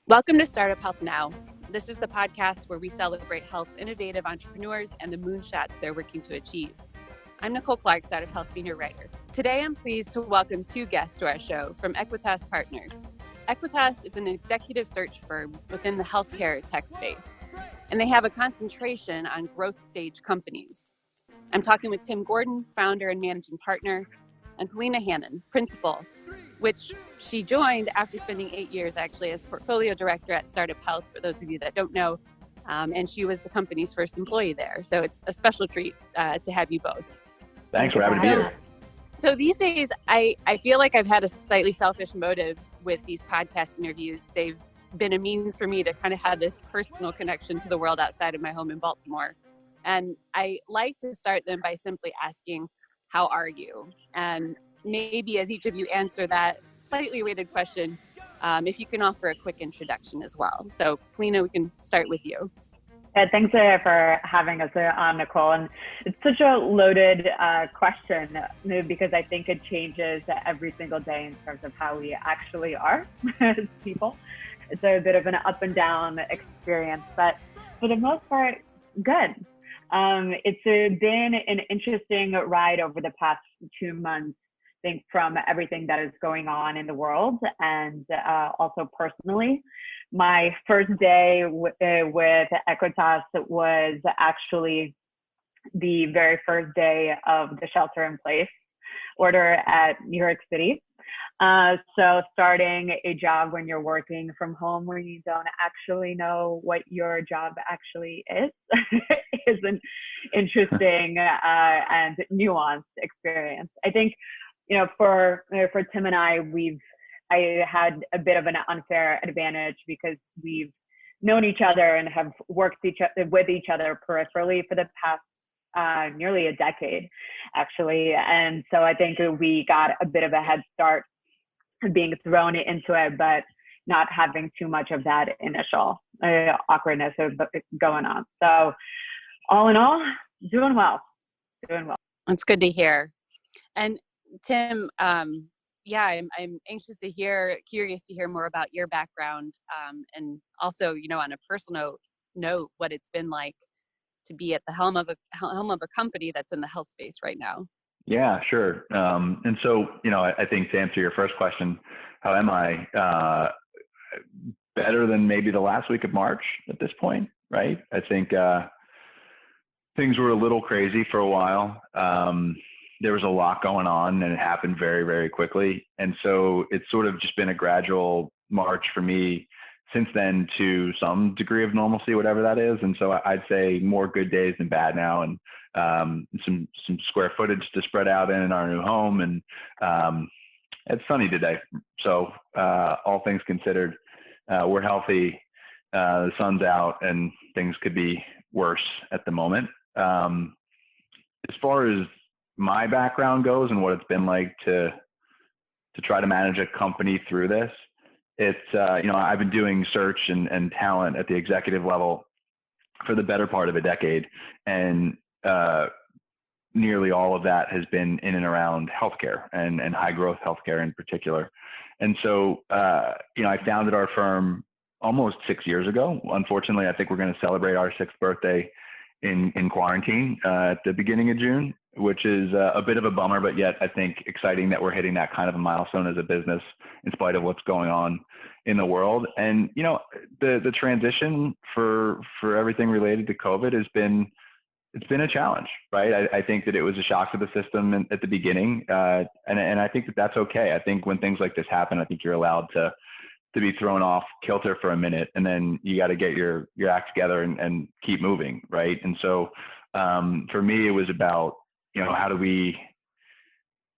Welcome to Startup Health Now. This is the podcast where we celebrate health's innovative entrepreneurs and the moonshots they're working to achieve. I'm Nicole Clark, Startup Health Senior Writer. Today, I'm pleased to welcome two guests to our show from Aequitas Partners. Aequitas is an executive search firm within the healthcare tech space, and they have a concentration on growth stage companies. I'm talking with Tim Gordon, founder and managing partner, and Polina Hannon, principal, which she joined after spending 8 years actually as portfolio director at Startup Health, for those of you that don't know, and she was the company's first employee there. So it's a special treat to have you both. Thanks for having me here. So these days, I feel like I've had a slightly selfish motive with these podcast interviews. They've been a means for me to kind of have this personal connection to the world outside of my home in Baltimore. And I like to start them by simply asking, how are you? And maybe as each of you answer that slightly weighted question, if you can offer a quick introduction as well. So Polina, we can start with you. Thanks for having us on, Nicole. And it's such a loaded question because I think it changes every single day in terms of how we actually are as people. It's a bit of an up and down experience, but for the most part, good. It's been an interesting ride over the past 2 months, I think, from everything that is going on in the world and also personally. My first day with Aequitas was actually the very first day of the shelter in place order at New York City. So starting a job when you're working from home where you don't actually know what your job actually is an interesting and nuanced experience. I think, you know, for Tim and I had a bit of an unfair advantage because we've known each other and have worked with each other peripherally for the past nearly a decade, actually. And so I think we got a bit of a head start being thrown into it, but not having too much of that initial awkwardness going on. So all in all, doing well. That's good to hear. And Tim, I'm curious to hear more about your background, and also, you know, on a personal note, what it's been like to be at the helm of a company that's in the health space right now. Yeah, sure. And so, you know, I think to answer your first question, how am I? Better than maybe the last week of March at this point, right? I think things were a little crazy for a while. There was a lot going on and it happened very, very quickly. And so it's sort of just been a gradual march for me since then to some degree of normalcy, whatever that is. And so I'd say more good days than bad now, and some square footage to spread out in our new home. And it's sunny today. So all things considered, we're healthy, the sun's out, and things could be worse at the moment. As far as my background goes and what it's been like to try to manage a company through this, it's, you know, I've been doing search and talent at the executive level for the better part of a decade. And nearly all of that has been in and around healthcare and high growth healthcare in particular. And so, you know, I founded our firm almost 6 years ago. Unfortunately, I think we're going to celebrate our 6th birthday in quarantine at the beginning of June, which is a bit of a bummer, but yet I think exciting that we're hitting that kind of a milestone as a business in spite of what's going on in the world. And, you know, the transition for everything related to COVID it's been a challenge, right? I think that it was a shock to the system at the beginning. And I think that that's okay. I think when things like this happen, I think you're allowed to be thrown off kilter for a minute, and then you got to get your act together and keep moving, right? And so for me, it was about, you know, how do we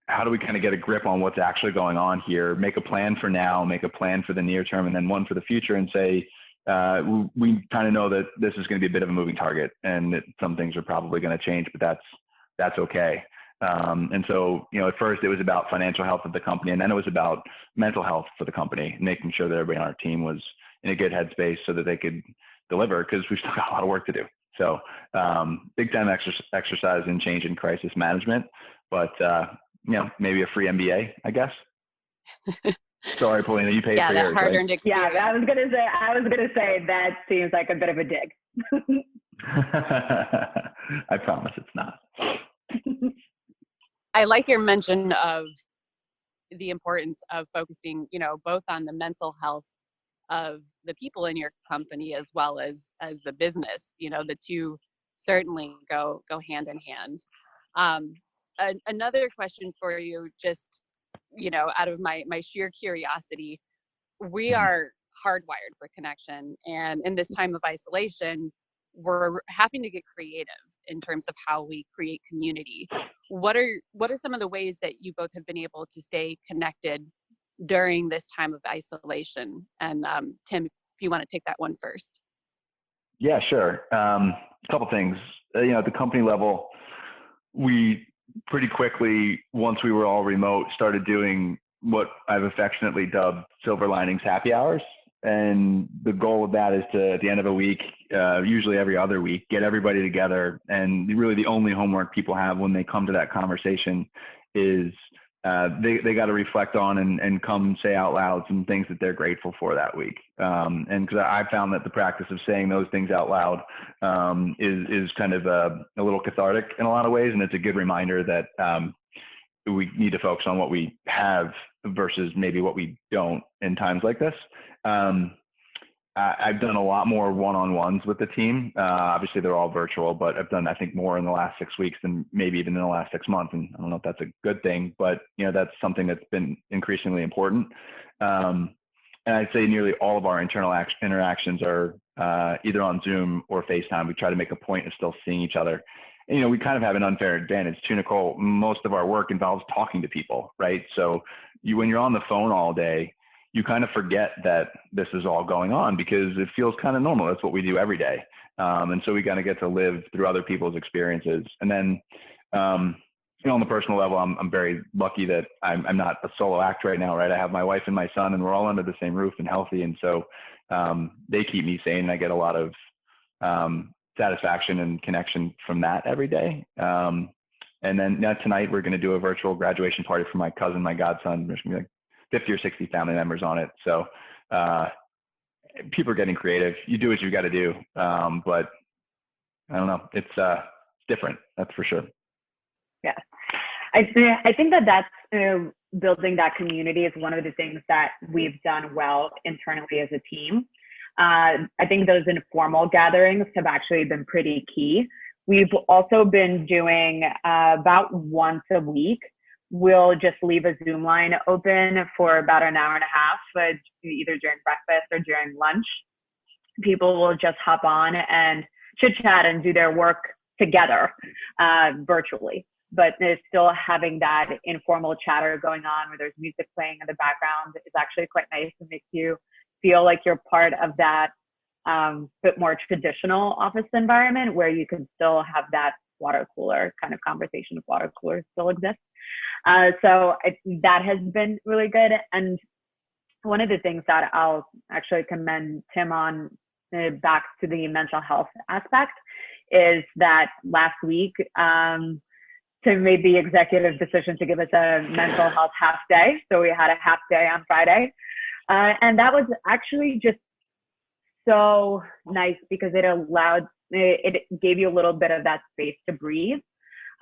kind of get a grip on what's actually going on here, make a plan for now, make a plan for the near term, and then one for the future, and say, we kind of know that this is going to be a bit of a moving target and that some things are probably going to change, but that's okay. And so, you know, at first it was about financial health of the company, and then it was about mental health for the company, making sure that everybody on our team was in a good headspace so that they could deliver, because we've still got a lot of work to do. So big time exercise in change and crisis management, but you know, maybe a free MBA, I guess. Sorry, Paulina, you paid Yeah, for that yours, hard-earned right? Yeah, experience. I was gonna say that seems like a bit of a dig. I promise it's not. I like your mention of the importance of focusing, both on the mental health of the people in your company as well as the business. The two certainly go hand in hand. Another question for you, just out of my sheer curiosity, we Mhm. are hardwired for connection, and in this time of isolation, we're having to get creative in terms of how we create community. What are some of the ways that you both have been able to stay connected during this time of isolation? And Tim, if you want to take that one first. Yeah, sure. A couple things. At the company level, we pretty quickly, once we were all remote, started doing what I've affectionately dubbed silver linings happy hours. And the goal of that is to, at the end of a week, usually every other week, get everybody together. And really the only homework people have when they come to that conversation is they got to reflect on and come say out loud some things that they're grateful for that week. And because I found that the practice of saying those things out loud is kind of a little cathartic in a lot of ways. And it's a good reminder that we need to focus on what we have versus maybe what we don't in times like this. I've done a lot more one-on-ones with the team. Obviously, they're all virtual, but I've done, I think, more in the last 6 weeks than maybe even in the last 6 months. And I don't know if that's a good thing, but that's something that's been increasingly important. And I'd say nearly all of our internal interactions are either on Zoom or FaceTime. We try to make a point of still seeing each other. And, we kind of have an unfair advantage too, Nicole. Most of our work involves talking to people, right? So when you're on the phone all day, you kind of forget that this is all going on because it feels kind of normal. That's what we do every day. And so we kind of get to live through other people's experiences. And then, on the personal level, I'm very lucky that I'm not a solo act right now, right? I have my wife and my son, and we're all under the same roof and healthy. And so they keep me sane, and I get a lot of satisfaction and connection from that every day. And then tonight we're going to do a virtual graduation party for my cousin, my godson. There's going to be like 50 or 60 family members on it. So people are getting creative. You do what you got to do. But I don't know. It's different. That's for sure. Yeah. I think that's building that community is one of the things that we've done well internally as a team. I think those informal gatherings have actually been pretty key. We've also been doing about once a week. We'll just leave a Zoom line open for about an hour and a half, either during breakfast or during lunch. People will just hop on and chit chat and do their work together virtually. But there's still having that informal chatter going on where there's music playing in the background is actually quite nice. It makes you feel like you're part of that bit more traditional office environment where you can still have that water cooler kind of conversation if water coolers still exist. So that has been really good. And one of the things that I'll actually commend Tim on back to the mental health aspect is that last week, Tim made the executive decision to give us a mental health half day. So we had a half day on Friday. And that was actually just so nice because it gave you a little bit of that space to breathe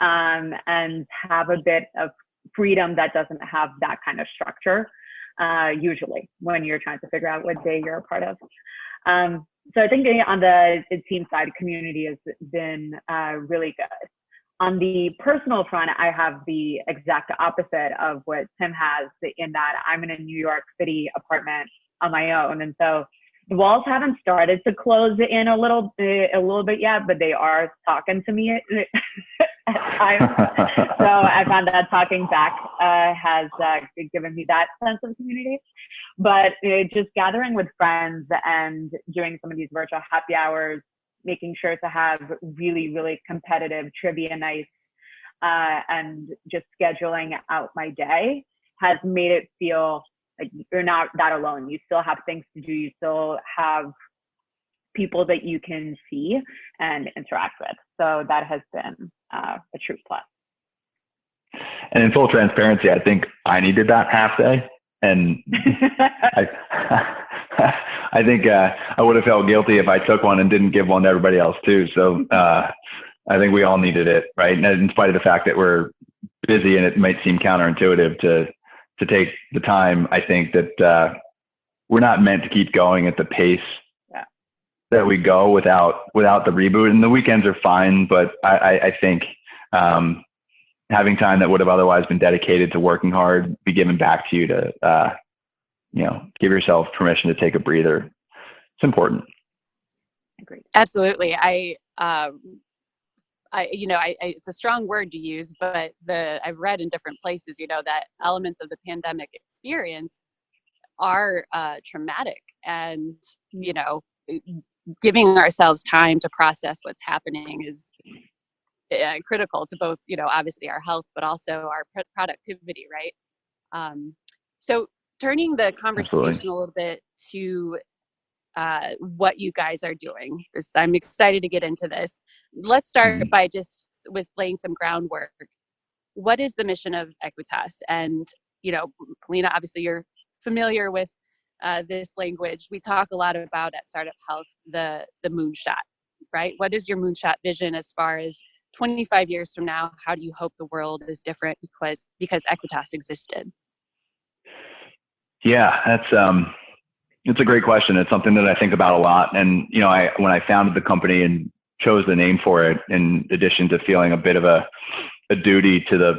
and have a bit of freedom that doesn't have that kind of structure usually when you're trying to figure out what day you're a part of. So I think on the team side, community has been really good. On the personal front, I have the exact opposite of what Tim has in that I'm in a New York City apartment on my own. And so the walls haven't started to close in a little bit yet, but they are talking to me at times. So I found that talking back has given me that sense of community. But just gathering with friends and doing some of these virtual happy hours, making sure to have really, really competitive trivia nights and just scheduling out my day has made it feel like you're not that alone. You still have things to do. You still have people that you can see and interact with. So that has been a true plus. And in full transparency, I think I needed that half day. And I, I think I would have felt guilty if I took one and didn't give one to everybody else too. So I think we all needed it, right? And in spite of the fact that we're busy and it might seem counterintuitive to take the time, I think that we're not meant to keep going at the pace that we go without the reboot. And the weekends are fine, but I think having time that would have otherwise been dedicated to working hard be given back to you to give yourself permission to take a breather. It's important. Agreed. Absolutely. It's a strong word to use, but I've read in different places, that elements of the pandemic experience are traumatic, and giving ourselves time to process what's happening is critical to both, obviously our health, but also our productivity, right? So turning the conversation Absolutely. a little bit to what you guys are doing. I'm excited to get into this. Let's start by just with laying some groundwork. What is the mission of Aequitas? And, Lena, obviously you're familiar with this language. We talk a lot about at Startup Health, the moonshot, right? What is your moonshot vision as far as 25 years from now? How do you hope the world is different because Aequitas existed? Yeah, it's a great question. It's something that I think about a lot. And, when I founded the company and chose the name for it, in addition to feeling a bit of a duty to the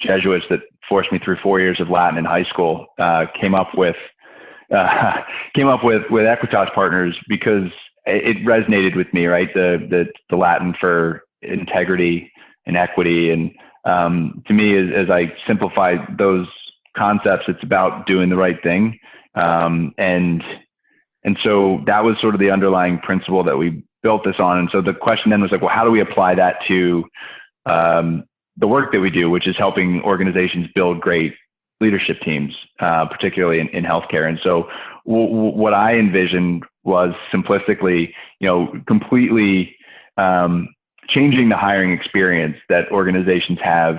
Jesuits that forced me through 4 years of Latin in high school, came up with Aequitas Partners because it resonated with me, right? The Latin for integrity and equity. And to me, as I simplify those concepts, it's about doing the right thing. And so that was sort of the underlying principle that we built this on. And so the question then was like, well, how do we apply that to the work that we do, which is helping organizations build great leadership teams, particularly in healthcare. And so what I envisioned was simplistically, completely changing the hiring experience that organizations have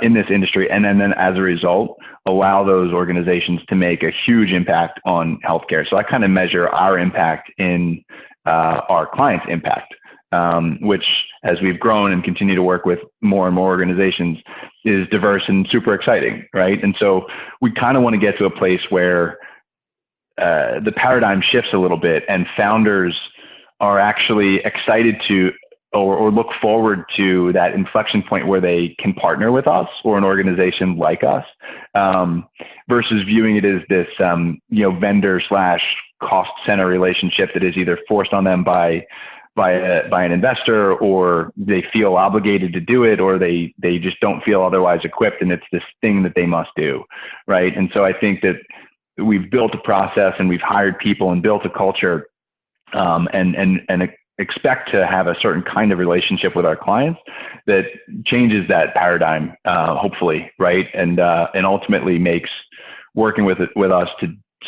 in this industry. And then as a result, allow those organizations to make a huge impact on healthcare. So I kind of measure our impact in our clients' impact, which as we've grown and continue to work with more and more organizations is diverse and super exciting, right? And so we kind of want to get to a place where the paradigm shifts a little bit and founders are actually excited to or look forward to that inflection point where they can partner with us or an organization like us, versus viewing it as this, vendor / cost center relationship that is either forced on them by an investor, or they feel obligated to do it, or they just don't feel otherwise equipped. And it's this thing that they must do. Right. And so I think that we've built a process and we've hired people and built a culture, and expect to have a certain kind of relationship with our clients that changes that paradigm, hopefully, right? And ultimately makes working with us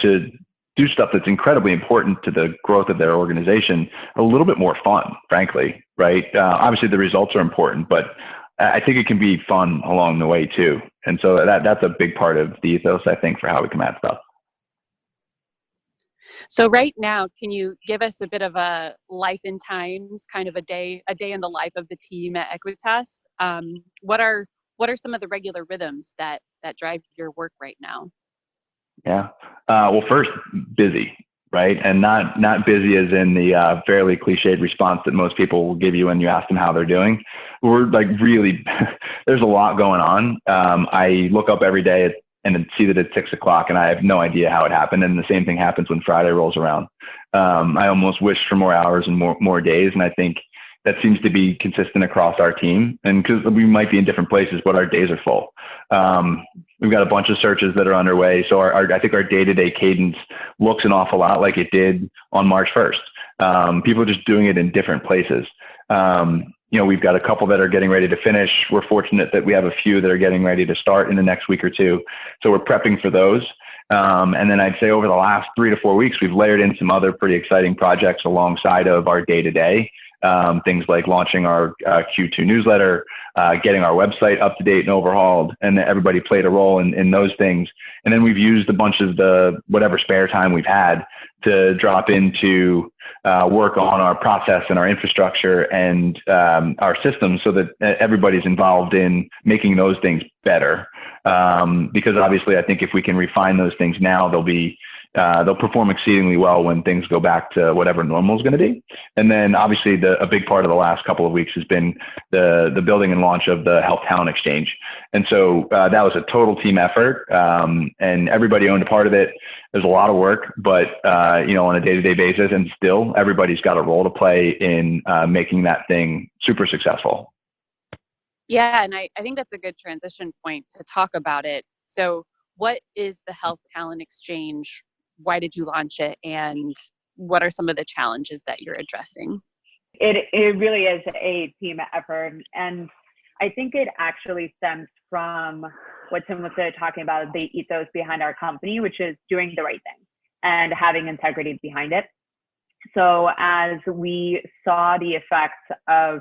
to do stuff that's incredibly important to the growth of their organization a little bit more fun, frankly, right? Obviously the results are important, but I think it can be fun along the way too. And so that's a big part of the ethos, I think, for how we come at stuff. So right now, can you give us a bit of a life in times, kind of a day in the life of the team at Aequitas? What are some of the regular rhythms that drive your work right now? Yeah. Well, first, busy, right? And not busy as in the fairly cliched response that most people will give you when you ask them how they're doing. We're like really, there's a lot going on. I look up every day and see that it's 6 o'clock and I have no idea how it happened. And the same thing happens when Friday rolls around. I almost wish for more hours and more days. And I think that seems to be consistent across our team. And because we might be in different places, but our days are full. We've got a bunch of searches that are underway. So I think our day-to-day cadence looks an awful lot like it did on March 1st. People are just doing it in different places. We've got a couple that are getting ready to finish. We're fortunate that we have a few that are getting ready to start in the next week or two. So we're prepping for those. And then I'd say over the last 3 to 4 weeks, we've layered in some other pretty exciting projects alongside of our day-to-day. things like launching our Q2 newsletter, getting our website up to date and overhauled, and everybody played a role in those things. And then we've used a bunch of the whatever spare time we've had to drop into work on our process and our infrastructure and our systems, so that everybody's involved in making those things better. Because obviously, I think if we can refine those things now, they'll perform exceedingly well when things go back to whatever normal is going to be. And then obviously a big part of the last couple of weeks has been the building and launch of the Health Talent Exchange. And so that was a total team effort, and everybody owned a part of it. There's a lot of work, but on a day-to-day basis, and still everybody's got a role to play in making that thing super successful. Yeah, and I think that's a good transition point to talk about it. So what is the Health Talent Exchange? Why did you launch it? And what are some of the challenges that you're addressing? It really is a team effort. And I think it actually stems from what Tim was talking about, the ethos behind our company, which is doing the right thing and having integrity behind it. So as we saw the effects of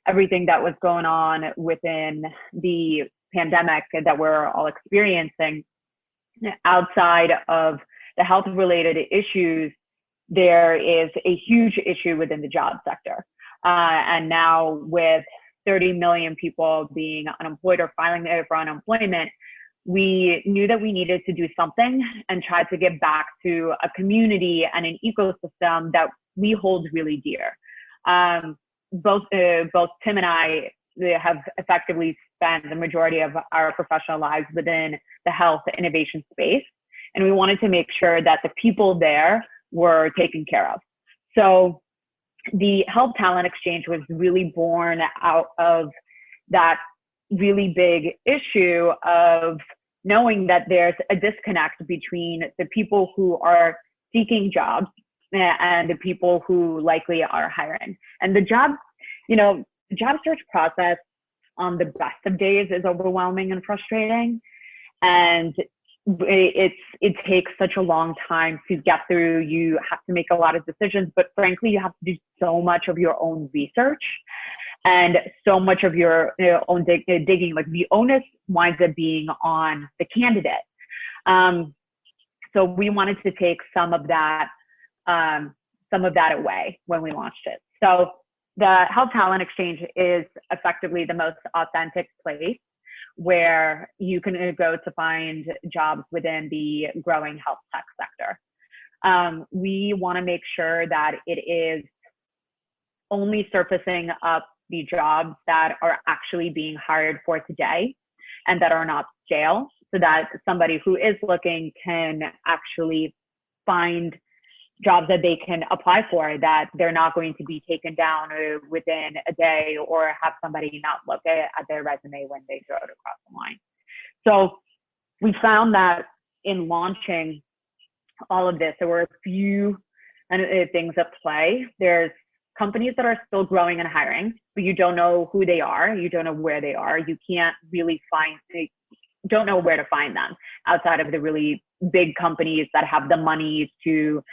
everything that was going on within the pandemic that we're all experiencing, outside of the health-related issues, there is a huge issue within the job sector. And now with 30 million people being unemployed or filing for unemployment, we knew that we needed to do something and try to get back to a community and an ecosystem that we hold really dear. Both Tim and I have effectively spent the majority of our professional lives within the health innovation space, and we wanted to make sure that the people there were taken care of. So the Health Talent Exchange was really born out of that really big issue of knowing that there's a disconnect between the people who are seeking jobs and the people who likely are hiring. And the job search process on the best of days is overwhelming and frustrating. And it takes such a long time to get through. You have to make a lot of decisions, but frankly, you have to do so much of your own research and so much of your own digging. Like, the onus winds up being on the candidate. So we wanted to take some of that away when we launched it. So the Health Talent Exchange is effectively the most authentic place where you can go to find jobs within the growing health tech sector. We want to make sure that it is only surfacing up the jobs that are actually being hired for today and that are not stale, so that somebody who is looking can actually find jobs that they can apply for, that they're not going to be taken down within a day or have somebody not look at their resume when they throw it across the line. So we found that in launching all of this, there were a few things at play. There's companies that are still growing and hiring, but you don't know who they are. You don't know where they are. You can't really don't know where to find them outside of the really big companies that have the money to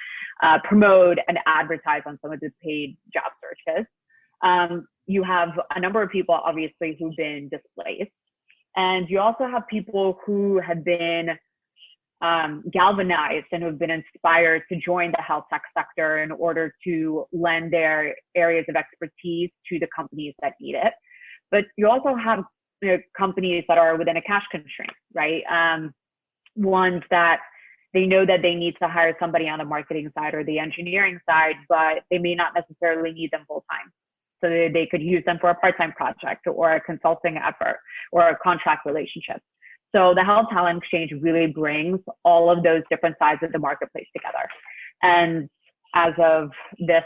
promote and advertise on some of the paid job searches. You have a number of people, obviously, who've been displaced. And you also have people who have been galvanized and who've been inspired to join the health tech sector in order to lend their areas of expertise to the companies that need it. But you also have companies that are within a cash constraint, right? Ones that they know that they need to hire somebody on the marketing side or the engineering side, but they may not necessarily need them full time. So they could use them for a part-time project or a consulting effort or a contract relationship. So the Health Talent Exchange really brings all of those different sides of the marketplace together. And as of this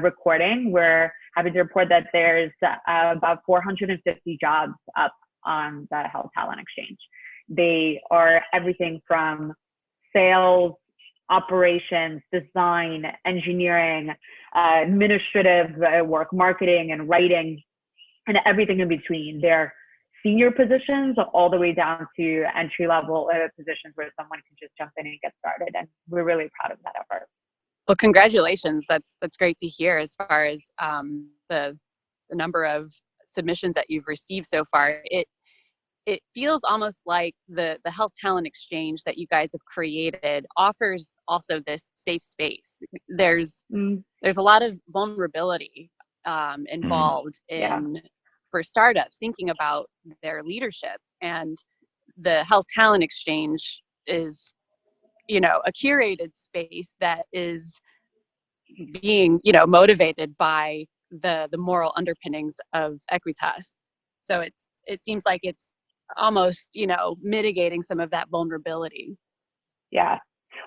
recording, we're happy to report that there's about 450 jobs up on the Health Talent Exchange. They are everything from sales, operations, design, engineering, administrative work, marketing and writing, and everything in between. They're senior positions all the way down to entry-level positions where someone can just jump in and get started. And we're really proud of that effort. Well, congratulations. That's great to hear as far as the number of submissions that you've received so far, it feels almost like the health talent exchange that you guys have created offers also this safe space. There's a lot of vulnerability involved in for startups thinking about their leadership, and the health talent exchange is, a curated space that is being, motivated by the moral underpinnings of Aequitas. So it seems like it's almost, mitigating some of that vulnerability. Yeah.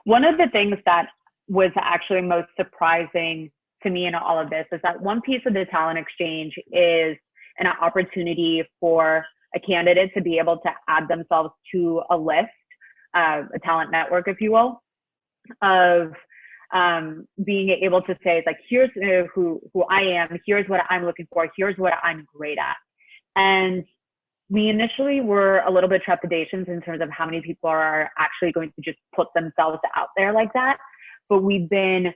One of the things that was actually most surprising to me in all of this is that one piece of the talent exchange is an opportunity for a candidate to be able to add themselves to a list, a talent network, if you will, of being able to say, it's like, here's who I am, here's what I'm looking for, here's what I'm great at. And we initially were a little bit trepidatious in terms of how many people are actually going to just put themselves out there like that. But we've been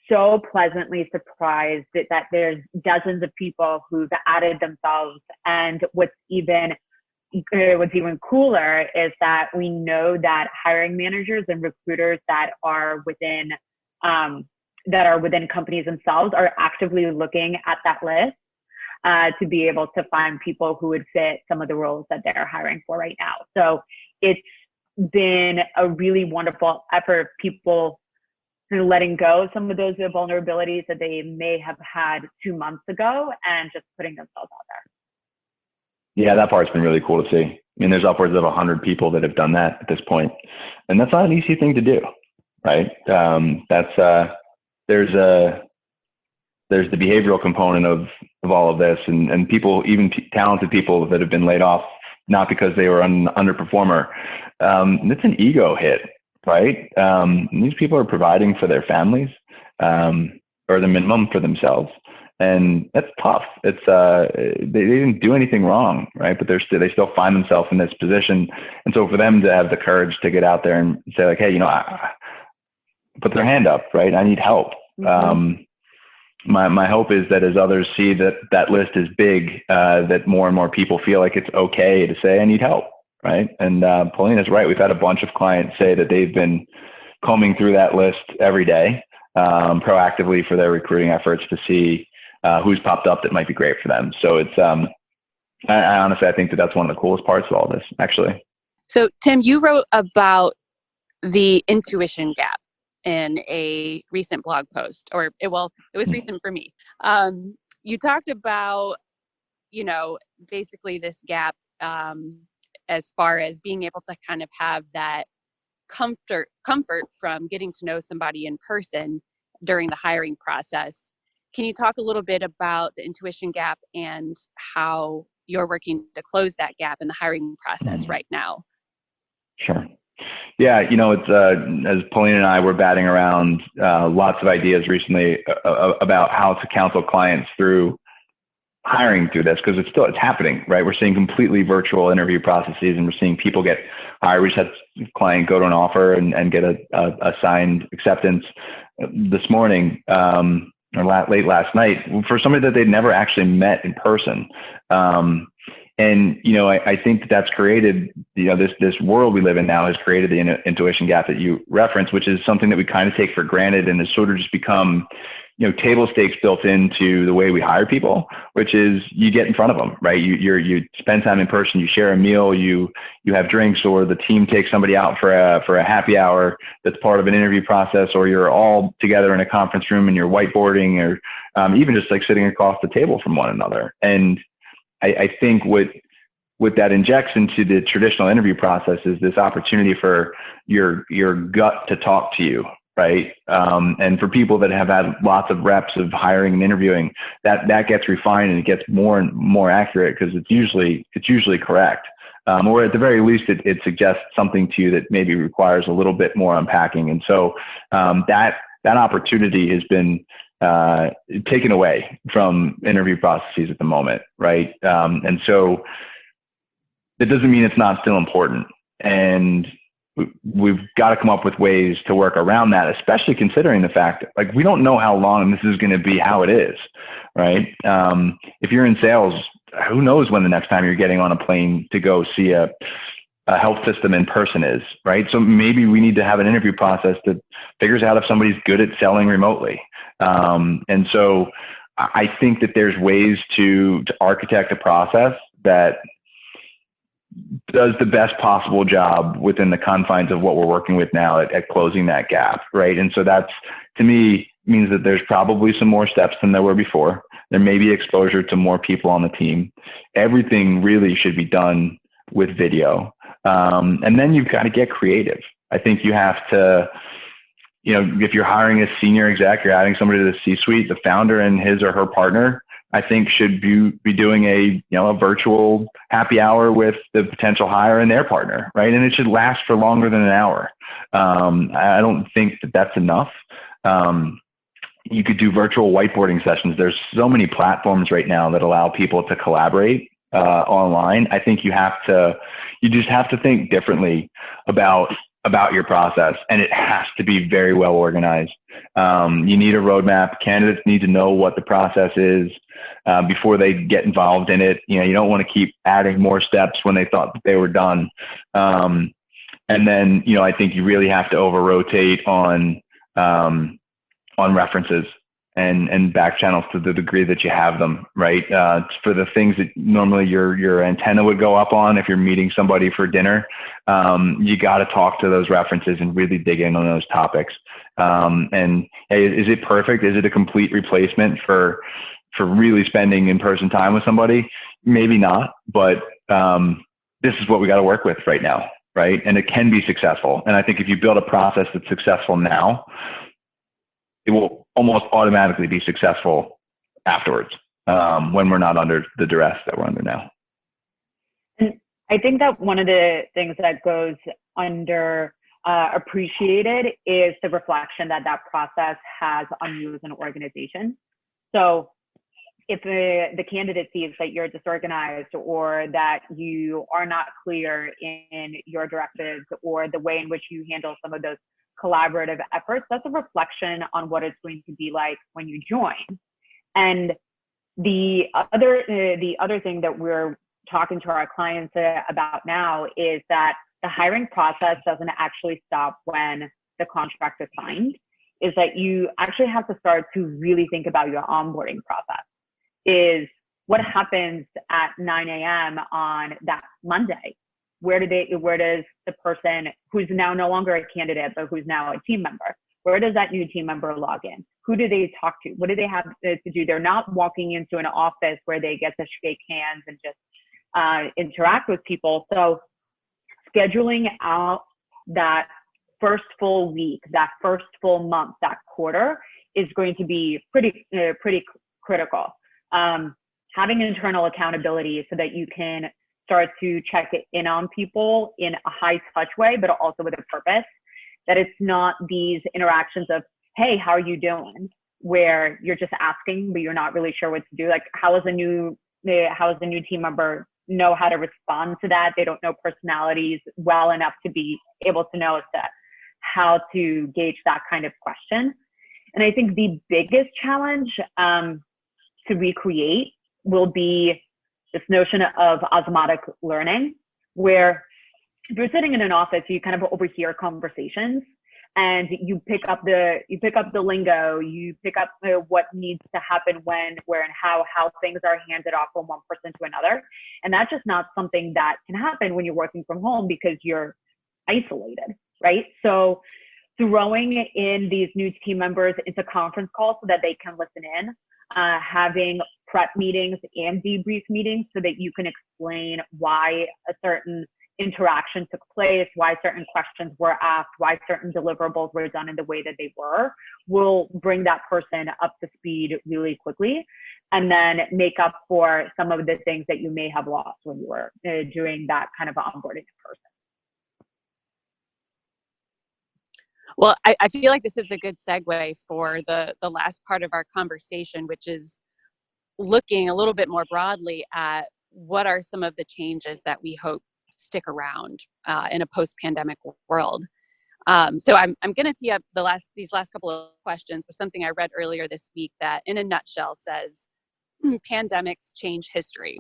so pleasantly surprised that there's dozens of people who've added themselves. And what's even cooler is that we know that hiring managers and recruiters that are within companies themselves are actively looking at that list to be able to find people who would fit some of the roles that they're hiring for right now. So it's been a really wonderful effort, people letting go of some of those vulnerabilities that they may have had 2 months ago and just putting themselves out there. Yeah, that part's been really cool to see. I mean, there's upwards of 100 people that have done that at this point, and that's not an easy thing to do, right? There's the behavioral component of all of this, and people, even talented people that have been laid off, not because they were an underperformer. It's an ego hit, right? These people are providing for their families, or the minimum for themselves. And that's tough. It's they didn't do anything wrong, right? But they still find themselves in this position. And so for them to have the courage to get out there and say, like, hey, put their hand up, right? I need help. Mm-hmm. My hope is that as others see that list is big, that more and more people feel like it's okay to say, I need help, right? And Paulina's right. We've had a bunch of clients say that they've been combing through that list every day, proactively for their recruiting efforts to see who's popped up that might be great for them. So it's, I honestly, I think that's one of the coolest parts of all this, actually. So Tim, you wrote about the intuition gap in a recent blog post, it was recent for me. You talked about, basically this gap as far as being able to kind of have that comfort from getting to know somebody in person during the hiring process. Can you talk a little bit about the intuition gap and how you're working to close that gap in the hiring process right now? Sure. Yeah, it's as Paulina and I were batting around lots of ideas recently about how to counsel clients through hiring through this, because it's happening, right? We're seeing completely virtual interview processes, and we're seeing people get hired. We just had a client go to an offer and get a signed acceptance this morning, or late last night, for somebody that they'd never actually met in person. And, I think that's created, this world we live in now has created the intuition gap that you referenced, which is something that we kind of take for granted and has sort of just become, table stakes built into the way we hire people, which is you get in front of them, right? You spend time in person, you share a meal, you have drinks, or the team takes somebody out for a happy hour that's part of an interview process, or you're all together in a conference room and you're whiteboarding, or even just like sitting across the table from one another. And I think what that injects into the traditional interview process is this opportunity for your gut to talk to you, right? And for people that have had lots of reps of hiring and interviewing, that gets refined and it gets more and more accurate, because it's usually correct. Or at the very least, it suggests something to you that maybe requires a little bit more unpacking. And so that opportunity has been taken away from interview processes at the moment, right? And so it doesn't mean it's not still important. And we've got to come up with ways to work around that, especially considering the fact that, like, we don't know how long this is going to be how it is, right? If you're in sales, who knows when the next time you're getting on a plane to go see a health system in person is, right? So maybe we need to have an interview process that figures out if somebody's good at selling remotely. And so I think that there's ways to architect a process that does the best possible job within the confines of what we're working with now at closing that gap, right? And so that's, to me, means that there's probably some more steps than there were before. There may be exposure to more people on the team. Everything really should be done with video. And then you've got to get creative. I think you have to, if you're hiring a senior exec, you're adding somebody to the C-suite, the founder and his or her partner, I think should be doing a virtual happy hour with the potential hire and their partner, right? And it should last for longer than an hour. I don't think that that's enough. You could do virtual whiteboarding sessions. There's so many platforms right now that allow people to collaborate online. I think you just have to think differently about your process, and it has to be very well organized. You need a roadmap. Candidates need to know what the process is before they get involved in it. You don't want to keep adding more steps when they thought that they were done. And then, I think you really have to over-rotate on references and back channels to the degree that you have them, right? For the things that normally your antenna would go up on if you're meeting somebody for dinner, you got to talk to those references and really dig in on those topics. And hey, is it perfect? Is it a complete replacement for really spending in-person time with somebody? Maybe not, but this is what we got to work with right now, right? And it can be successful. And I think if you build a process that's successful now, it will almost automatically be successful afterwards, when we're not under the duress that we're under now. And I think that one of the things that goes under appreciated is the reflection that process has on you as an organization. So if the candidate sees that you're disorganized, or that you are not clear in your directives, or the way in which you handle some of those collaborative efforts, that's a reflection on what it's going to be like when you join. And the other thing that we're talking to our clients about now is that the hiring process doesn't actually stop when the contract is signed. Is that you actually have to start to really think about your onboarding process. Is what happens at 9 a.m. on that Monday? Where does the person who's now no longer a candidate, but who's now a team member, where does that new team member log in? Who do they talk to? What do they have to do? They're not walking into an office where they get to shake hands and just interact with people. So scheduling out that first full week, that first full month, that quarter is going to be pretty critical. Having internal accountability so that you can start to check in on people in a high touch way, but also with a purpose, that it's not these interactions of, hey, how are you doing? Where you're just asking, but you're not really sure what to do. Like, how is the new team member know how to respond to that? They don't know personalities well enough to be able to know how to gauge that kind of question. And I think the biggest challenge to recreate will be this notion of osmotic learning, where if you're sitting in an office, you kind of overhear conversations and you pick up the lingo, you pick up what needs to happen when, where, and how things are handed off from one person to another. And that's just not something that can happen when you're working from home because you're isolated, right? So throwing in these new team members into conference calls so that they can listen in, having prep meetings and debrief meetings so that you can explain why a certain interaction took place, why certain questions were asked, why certain deliverables were done in the way that they were, will bring that person up to speed really quickly, and then make up for some of the things that you may have lost when you were doing that kind of onboarding in person. Well, I feel like this is a good segue for the last part of our conversation, which is looking a little bit more broadly at what are some of the changes that we hope stick around in a post-pandemic world. So I'm going to tee up these last couple of questions with something I read earlier this week that, in a nutshell, says pandemics change history,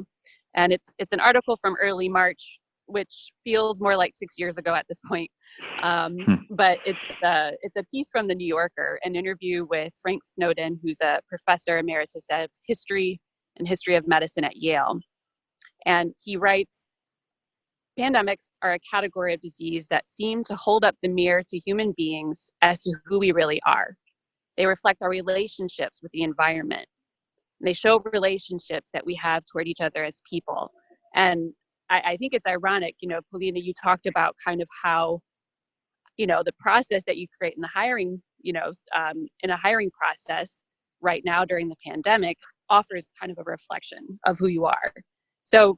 and it's an article from early March, which feels more like 6 years ago at this point. But it's a piece from the New Yorker, an interview with Frank Snowden, who's a professor emeritus of history and history of medicine at Yale, and he writes, pandemics are a category of disease that seem to hold up the mirror to human beings as to who we really are. They reflect our relationships with the environment. They show relationships that we have toward each other as people. And I think it's ironic, Paulina, you talked about kind of how, the process that you create in the hiring, in a hiring process right now during the pandemic offers kind of a reflection of who you are. So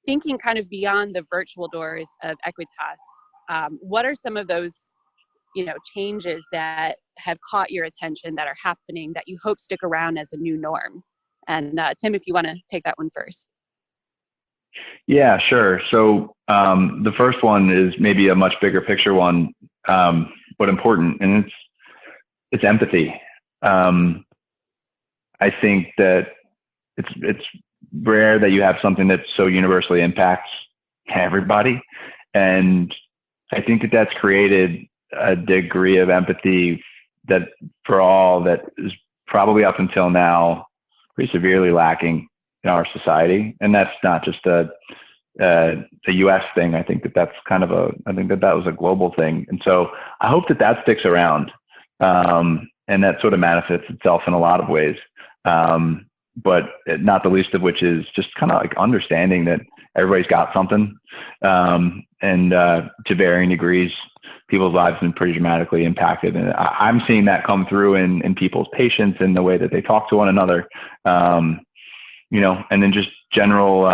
thinking kind of beyond the virtual doors of Aequitas, what are some of those, changes that have caught your attention that are happening that you hope stick around as a new norm? And Tim, if you want to take that one first. Yeah, sure. So the first one is maybe a much bigger picture one, but important, and it's empathy. I think that it's rare that you have something that so universally impacts everybody, and I think that that's created a degree of empathy that for all that is probably up until now pretty severely lacking in our society. And that's not just a U.S. thing. I think that that's I think that was a global thing. And so I hope that sticks around, and that sort of manifests itself in a lot of ways. But not the least of which is just kind of like understanding that everybody's got something, and to varying degrees, people's lives have been pretty dramatically impacted. And I'm seeing that come through in people's patience and the way that they talk to one another, and then just general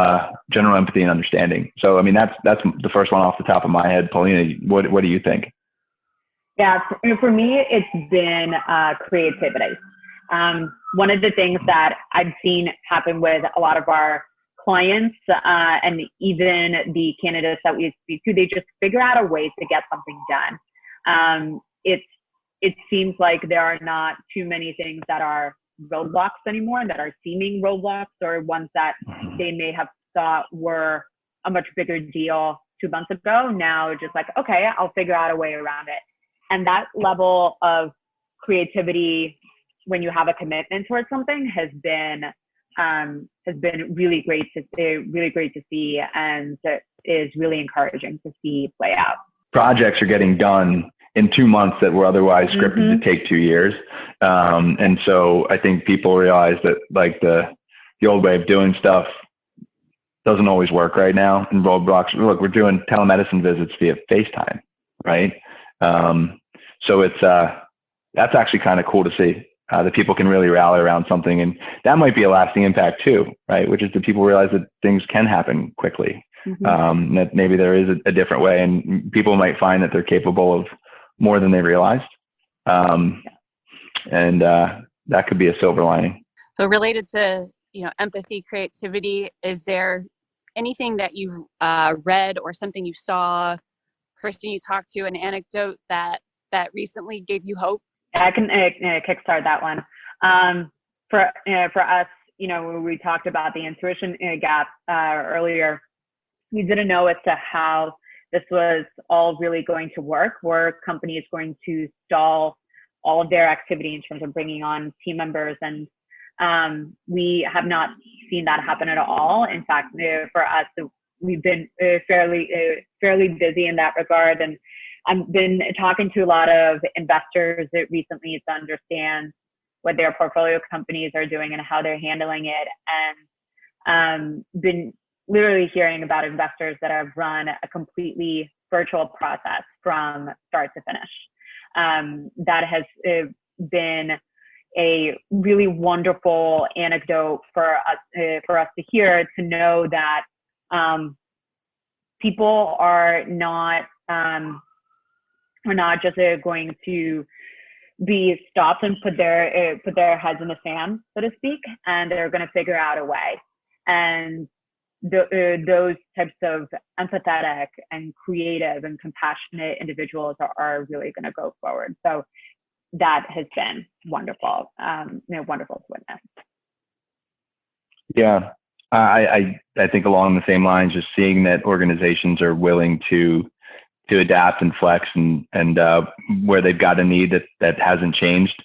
empathy and understanding. So, I mean, that's the first one off the top of my head. Paulina, what do you think? Yeah, for me, it's been creativity. One of the things that I've seen happen with a lot of our clients, and even the candidates that we speak to, they just figure out a way to get something done. It seems like there are not too many things that are roadblocks anymore, that are seeming roadblocks, or ones that they may have thought were a much bigger deal 2 months ago. Now just like, okay, I'll figure out a way around it. And that level of creativity, when you have a commitment towards something, has been really great to see, and is really encouraging to see play out. Projects are getting done in 2 months that were otherwise scripted to take 2 years. And so I think people realize that like the old way of doing stuff doesn't always work right now. And roadblocks, look, we're doing telemedicine visits via FaceTime, right? So that's actually kind of cool to see. That people can really rally around something, and that might be a lasting impact too, right? Which is that people realize that things can happen quickly, that maybe there is a different way, and people might find that they're capable of more than they realized, and that could be a silver lining. So related to empathy, creativity, is there anything that you've read or something you saw, person you talked to, an anecdote that recently gave you hope? I can kickstart that one. For us, when we talked about the intuition gap earlier, we didn't know as to how this was all really going to work. Were companies going to stall all of their activity in terms of bringing on team members? And we have not seen that happen at all. In fact, for us, we've been fairly busy in that regard. And I've been talking to a lot of investors recently to understand what their portfolio companies are doing and how they're handling it, and been literally hearing about investors that have run a completely virtual process from start to finish. That has been a really wonderful anecdote for us to hear, to know that people are not just going to be stopped and put their heads in the sand, so to speak, and they're going to figure out a way. And those types of empathetic and creative and compassionate individuals are really going to go forward. So that has been wonderful, wonderful to witness. Yeah, I think along the same lines, just seeing that organizations are willing to adapt and flex and where they've got a need that hasn't changed,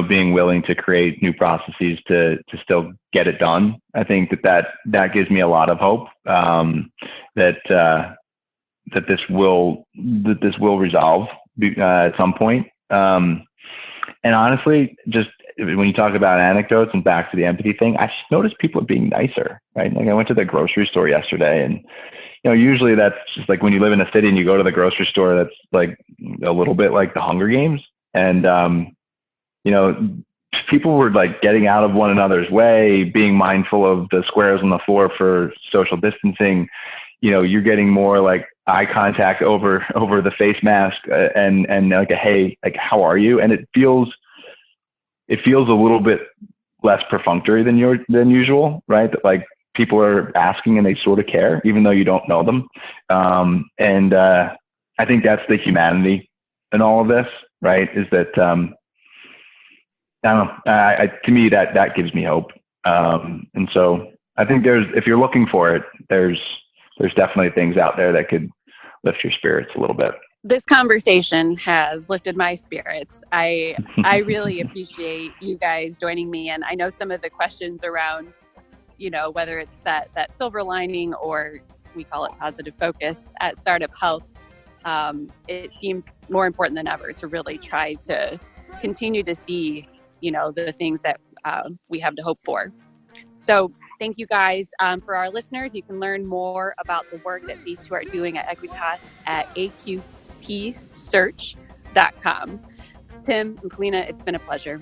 being willing to create new processes to still get it done. I think that gives me a lot of hope that this will resolve at some point. And honestly, just when you talk about anecdotes and back to the empathy thing, I just noticed people are being nicer, right? Like I went to the grocery store yesterday, and usually that's just like when you live in a city and you go to the grocery store, that's like a little bit like the Hunger Games. And, people were like getting out of one another's way, being mindful of the squares on the floor for social distancing. You're getting more like eye contact over the face mask and like a, hey, like, how are you? And it feels a little bit less perfunctory than usual, right? That like people are asking and they sort of care, even though you don't know them. And I think that's the humanity in all of this, right? Is that, I don't know, to me, that gives me hope. And so I think if you're looking for it, there's definitely things out there that could lift your spirits a little bit. This conversation has lifted my spirits. I really appreciate you guys joining me. And I know some of the questions around, whether it's that silver lining or we call it positive focus at Startup Health, it seems more important than ever to really try to continue to see, the things that we have to hope for. So thank you guys. For our listeners, you can learn more about the work that these two are doing at Aequitas at aqpsearch.com. Tim and Polina, it's been a pleasure.